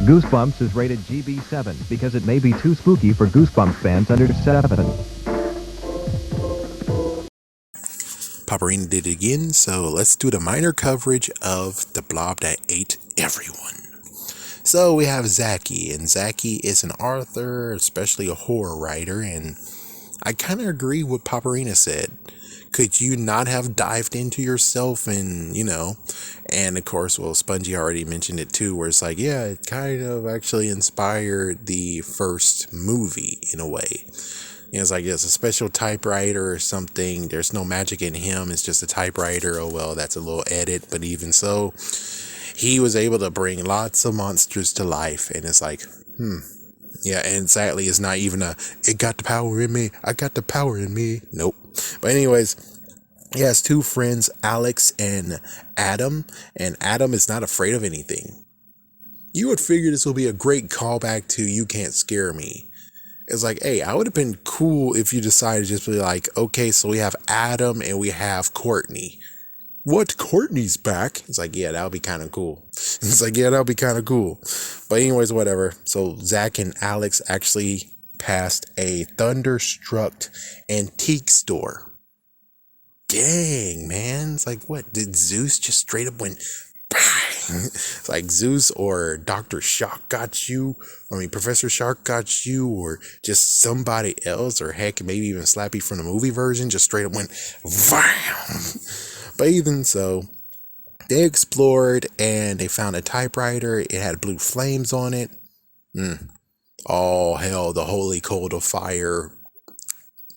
Goosebumps is rated GB7 because it may be too spooky for Goosebumps fans under 7. PopArena did it again, so let's do the minor coverage of the blob that ate everyone. So we have Zachy, and Zachy is an author, especially a horror writer, and I kind of agree with PopArena said. Could you not have dived into yourself and, and of course, well, Spongy already mentioned it too, where it's like, yeah, it kind of actually inspired the first movie in a way. It's like it's a special typewriter or something. There's no magic in him. It's just a typewriter. Oh, well, that's a little edit. But even so, he was able to bring lots of monsters to life. And it's like, yeah, and sadly, it's not even it got the power in me. I got the power in me. Nope. But anyways, he has two friends, Alex and Adam. And Adam is not afraid of anything. You would figure this will be a great callback to You Can't Scare Me. It's like, hey, I would have been cool if you decided to just be like, okay, so we have Adam and we have Courtney. What? Courtney's back? It's like, yeah, that would be kind of cool. It's like, yeah, that would be kind of cool. But anyways, whatever. So Zach and Alex actually passed a thunderstruck antique store. Dang, man. It's like, what? Did Zeus just straight up went bang? It's like Zeus or Dr. Shock got you. Professor Shark got you, or just somebody else, or heck, maybe even Slappy from the movie version just straight up went VAM. But even so, they explored and they found a typewriter. It had blue flames on it. All hell, the holy coal of fire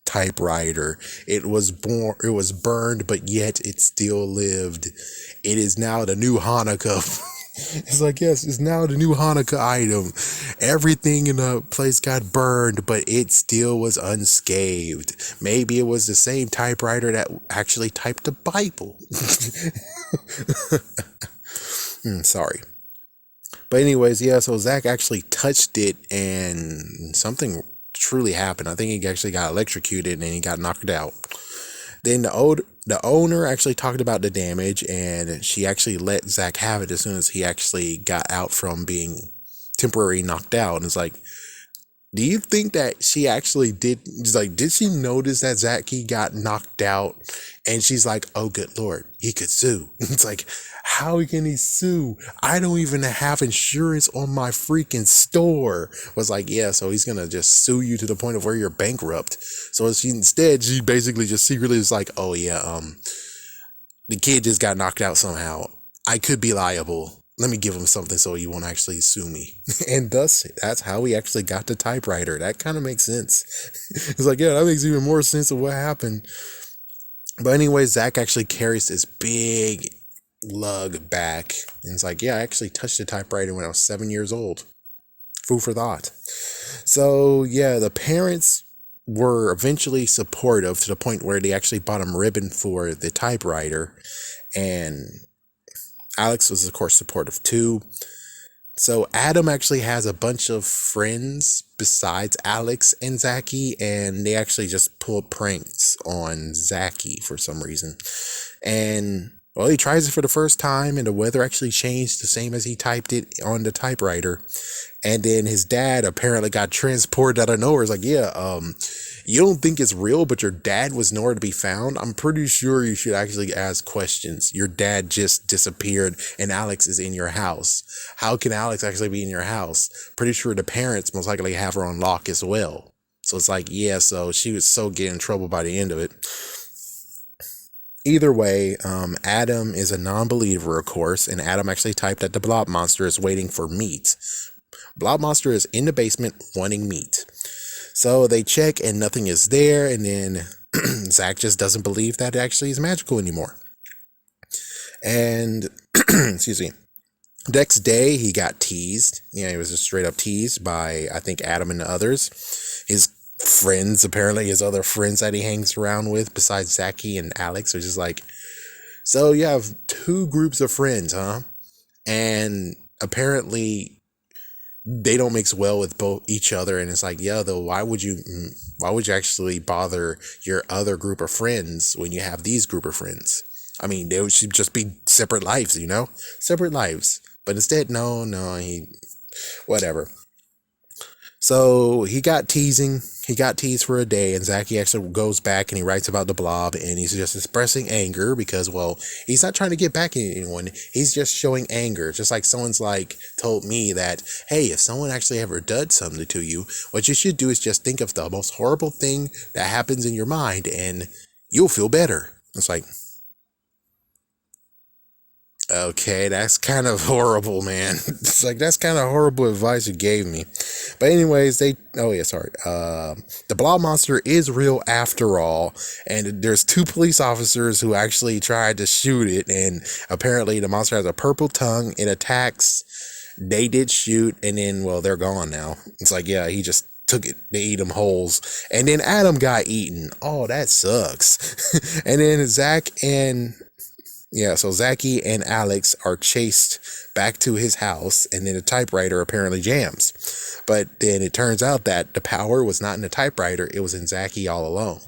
typewriter. It was burned, but yet it still lived. It is now the new Hanukkah. It's like, yes, it's now the new Hanukkah item. Everything in the place got burned, but it still was unscathed. Maybe it was the same typewriter that actually typed the Bible. Sorry. But anyways, yeah, so Zach actually touched it and something truly happened. I think he actually got electrocuted and he got knocked out. Then the owner actually talked about the damage, and she actually let Zach have it as soon as he actually got out from being temporarily knocked out. And it's like, do you think that she actually did she notice that Zachy got knocked out? And she's like, oh, good Lord, he could sue. It's like, how can he sue? I don't even have insurance on my freaking store. Was like, yeah, so he's going to just sue you to the point of where you're bankrupt. So she basically just secretly was like, oh, yeah, the kid just got knocked out somehow. I could be liable. Let me give him something so he won't actually sue me. And thus, that's how he actually got the typewriter. That kind of makes sense. It's like, yeah, that makes even more sense of what happened. But anyway, Zach actually carries this big lug back. And it's like, yeah, I actually touched the typewriter when I was 7 years old. Food for thought. So, yeah, the parents were eventually supportive to the point where they actually bought him ribbon for the typewriter. And Alex was, of course, supportive too. So Adam actually has a bunch of friends besides Alex and Zachy, and they actually just pull pranks on Zachy for some reason. And, well, he tries it for the first time, and the weather actually changed the same as he typed it on the typewriter. And then his dad apparently got transported out of nowhere. It's like, yeah, you don't think it's real, but your dad was nowhere to be found? I'm pretty sure you should actually ask questions. Your dad just disappeared and Alex is in your house. How can Alex actually be in your house? Pretty sure the parents most likely have her on lock as well. So it's like, yeah, so she was so getting in trouble by the end of it. Either way, Adam is a non-believer, of course, and Adam actually typed that the Blob monster is waiting for meat. Blob monster is in the basement wanting meat. So they check and nothing is there, and then Zach just doesn't believe that it actually is magical anymore. And, excuse me, next day he got teased. Yeah, he was just straight up teased by, I think, Adam and the others. His friends, apparently his other friends that he hangs around with besides Zachy and Alex, are just like, so you have two groups of friends, huh? And apparently they don't mix well with both each other. And it's like, yeah, though, why would you actually bother your other group of friends when you have these group of friends? I mean, they should just be separate lives, separate lives. But instead, no, Whatever. So he got teasing. He got teased for a day, and Zachy actually goes back and he writes about the Blob, and he's just expressing anger because, well, he's not trying to get back at anyone. He's just showing anger. Just like someone's like told me that, hey, if someone actually ever did something to you, what you should do is just think of the most horrible thing that happens in your mind, and you'll feel better. It's like, okay, that's kind of horrible, man. It's like, that's kind of horrible advice you gave me. But anyways, the Blob monster is real after all, and there's 2 police officers who actually tried to shoot it, and apparently the monster has a purple tongue. It attacks. They did shoot, and then, well, they're gone now. It's like, yeah, he just took it. They eat him wholes, and then Adam got eaten. Oh, that sucks. And then Zachy and Alex are chased back to his house, and then the typewriter apparently jams. But then it turns out that the power was not in the typewriter, it was in Zachy all along.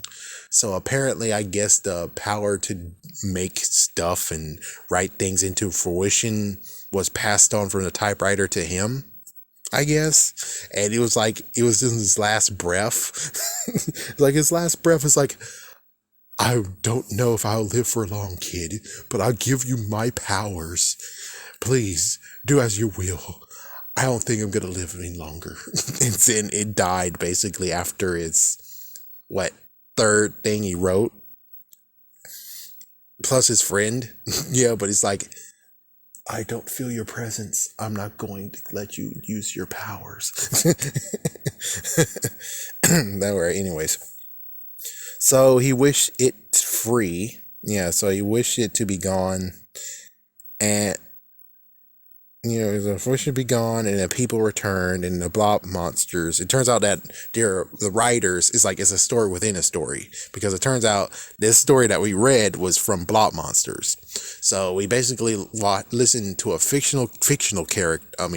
So apparently, I guess the power to make stuff and write things into fruition was passed on from the typewriter to him, I guess. And it was in his last breath. Like, his last breath is like, I don't know if I'll live for long, kid, but I'll give you my powers. Please, do as you will. I don't think I'm going to live any longer. And then it died basically after its, 3rd thing he wrote? Plus his friend. Yeah, but it's like, I don't feel your presence. I'm not going to let you use your powers. Anyways. So he wished it free. Yeah, so he wished it to be gone. And, he wished it to be gone, and then people returned, and the Blob monsters. It turns out that the writers it's a story within a story. Because it turns out this story that we read was from Blob monsters. So we basically listened to a fictional character.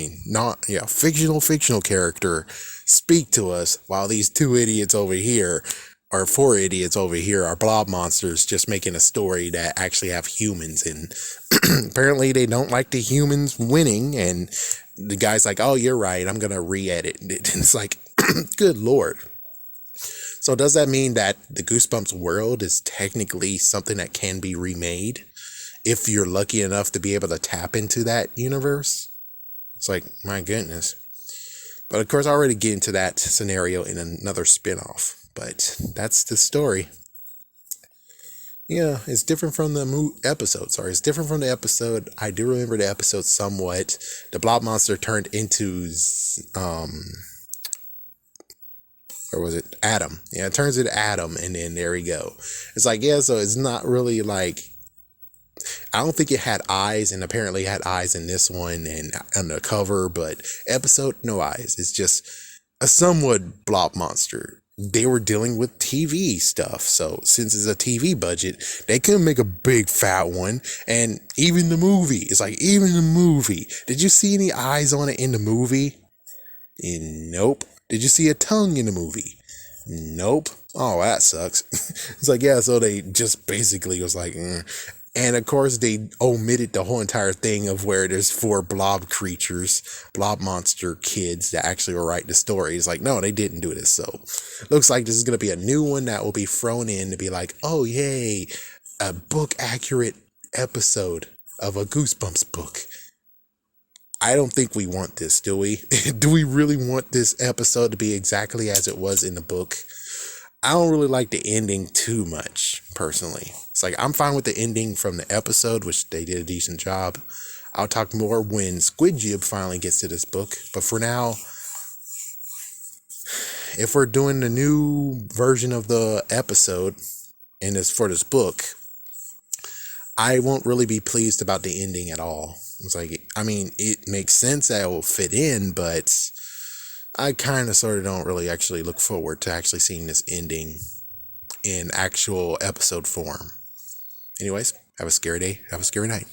Fictional character speak to us while these 2 idiots over here, or 4 idiots over here, are Blob monsters just making a story that actually have humans, and apparently they don't like the humans winning, and the guy's like, oh, you're right, I'm gonna re-edit it. And it's like, good lord. So does that mean that the Goosebumps world is technically something that can be remade if you're lucky enough to be able to tap into that universe? It's like, my goodness. But of course, I already get into that scenario in another spin-off. But that's the story. Yeah, it's different from the episode. Sorry, it's different from the episode. I do remember the episode somewhat. The Blob monster turned into, or was it Adam? Yeah, it turns into Adam, and then there we go. It's like, yeah, so it's not really like, I don't think it had eyes, and apparently it had eyes in this one and on the cover, but episode, no eyes. It's just a somewhat Blob monster. They were dealing with TV stuff, so since it's a TV budget, they couldn't make a big fat one. And even the movie, did you see any eyes on it in the movie? Nope. Did you see a tongue in the movie? Nope. Oh, that sucks. It's like, yeah, so they just basically was like, And of course, they omitted the whole entire thing of where there's 4 blob creatures, blob monster kids that actually will write the stories. Like, no, they didn't do this. So looks like this is going to be a new one that will be thrown in to be like, oh, yay, a book accurate episode of a Goosebumps book. I don't think we want this, do we? Do we really want this episode to be exactly as it was in the book? I don't really like the ending too much, personally. It's like, I'm fine with the ending from the episode, which they did a decent job. I'll talk more when Squidjib finally gets to this book. But for now, if we're doing the new version of the episode and it's for this book, I won't really be pleased about the ending at all. It's like, I mean, it makes sense that it will fit in, but I kind of sort of don't really actually look forward to actually seeing this ending in actual episode form. Anyways, have a scary day. Have a scary night.